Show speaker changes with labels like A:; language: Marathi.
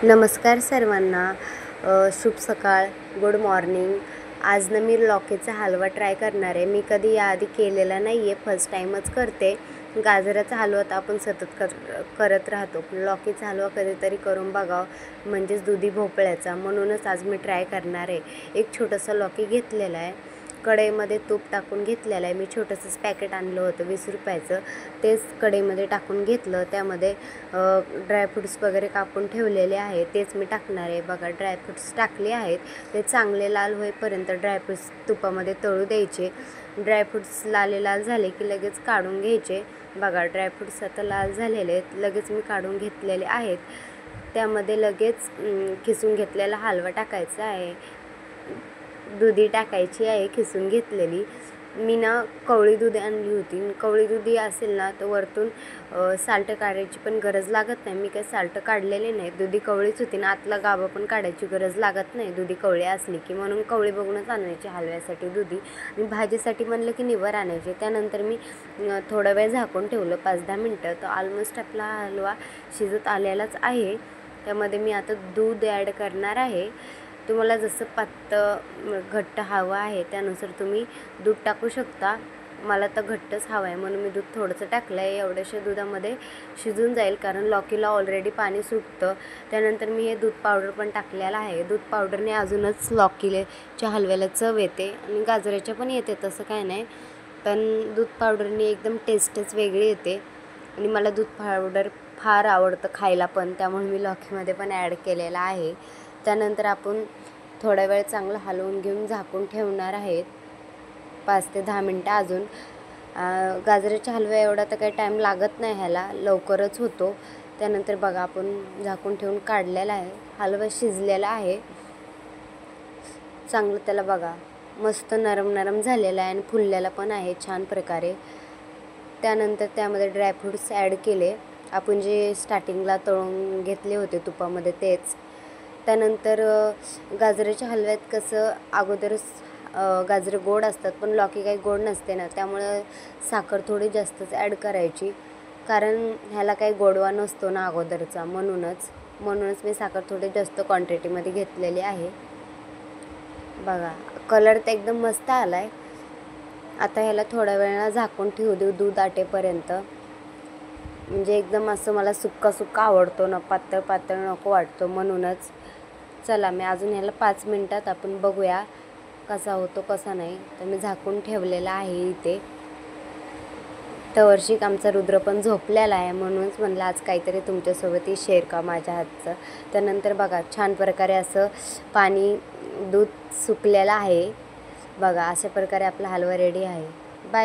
A: नमस्कार सर्वांना. शुभ सकाळ, गुड मॉर्निंग. आज ना मी लौकीचा हलवा ट्राय करणार आहे. मी कधी याआधी केलेला नाही आहे, फर्स्ट टाईमच करते. गाजराचा हलवा तर आपण सतत करत राहतो, पण लौकीचा हलवा कधीतरी करून बघावं, म्हणजेच दुधी भोपळ्याचा. म्हणूनच आज मी ट्राय करणार आहे. एक छोटंसं लौकी घेतलेलं आहे, कढईमध्ये तूप टाकून घेतलेलं आहे. मी छोटंसंच पॅकेट आणलं होतं 20 रुपयाचं, तेच कढईमध्ये टाकून घेतलं. त्यामध्ये ड्रायफ्रूट्स वगैरे कापून ठेवलेले आहे, तेच मी टाकणार आहे. बघा, ड्रायफ्रूट्स टाकले आहेत. ते चांगले लाल होईपर्यंत ड्रायफ्रूट्स तुपामध्ये तळू द्यायचे. ड्रायफ्रूट्स लाल झाले की लगेच काढून घ्यायचे. बघा, ड्रायफ्रूट्स आता लाल झालेले आहेत, लगेच मी काढून घेतलेले आहेत. त्यामध्ये लगेच खिसून घेतलेला हलवा टाकायचा आहे. दुधी टाकायची आहे खिसून घेतलेली. मी ना कवळी दूध आणली होती. कवळी दुधी असेल ना तर वरतून साल्ट काढायची पण गरज लागत नाही. मी काही साल्ट काढलेले नाही, दुधी कवळीच होती ना, आतला गाभा पण काढायची गरज लागत नाही दुधी कवळी असली की. म्हणून कवळी बघूनच आणायची हलव्यासाठी दुधी. आणि भाजीसाठी म्हणलं की निवर आणायचे. त्यानंतर मी थोडा वेळ झाकून ठेवलं, 5-10 मिनटं. तर ऑलमोस्ट आपला हलवा शिजत आलेलाच आहे. त्यामध्ये मी आता दूध ॲड करणार आहे. तुम्हाला जसं पातळ घट्ट हवं आहे त्यानुसार तुम्ही दूध टाकू शकता. मला तर घट्टच हवं आहे म्हणून मी दूध थोडंसं टाकलं आहे. एवढ्याशा दुधामध्ये शिजून जाईल, कारण लौकीला ऑलरेडी पाणी सुटतं. त्यानंतर मी हे दूध पावडर पण टाकलेलं आहे. दूध पावडरने अजूनच लौकीच्या हलव्याला चव येते, आणि गाजराच्या पण येते, तसं काय नाही, पण दूध पावडरने एकदम टेस्टच वेगळी येते. आणि मला दूध पावडर फार आवडतं खायला पण, त्यामुळे मी लौकीमध्ये पण ॲड केलेलं आहे. त्यानंतर आपण थोडा वेळ चांगलं हलवून घेऊन झाकून ठेवणार आहेत 5 ते 10 मिनटं अजून. गाजराच्या हलव्या एवढा तर काही टाईम लागत नाही, ह्याला लवकरच होतो. त्यानंतर बघा, आपण झाकून ठेवून काढलेला आहे. हलवा शिजलेला आहे चांगलं. त्याला बघा, मस्त नरम झालेला आहे आणि फुललेला पण आहे छान प्रकारे. त्यानंतर त्यामध्ये ड्रायफ्रूट्स ॲड केले आपण, जे स्टार्टिंगला तळून घेतले होते तुपामध्ये तेच. त्यानंतर गाजराच्या हलव्यात कसं अगोदरच गाजरं गोड असतात, पण लौकी काही गोड नसते ना, त्यामुळं साखर थोडी जास्तच ॲड करायची, कारण ह्याला काही गोडवा नसतो ना अगोदरचा. म्हणूनच मी साखर थोडी जास्त क्वांटिटीमध्ये घेतलेली आहे. बघा, कलर तर एकदम मस्त आला आहे. आता ह्याला थोड्या वेळानं झाकून ठेवू देऊ दूध आटेपर्यंत. म्हणजे एकदम असं मला सुक्का आवडतो ना, पातळ नको वाटतो. म्हणूनच चला, मी अजून ह्याला 5 मिनटात आपण बघूया कसा होतो कसा नाही. तर मी झाकून ठेवलेला आहे इथे. तवर्षिक आमचा रुद्र पण झोपलेला आहे, म्हणूनच म्हणलं आज काहीतरी तुमच्यासोबतही शेअर का माझ्या हातचं. त्यानंतर बघा, छान प्रकारे असं दूध सुकलेलं आहे. बघा, अशा प्रकारे आपला हलवा रेडी आहे. बाय.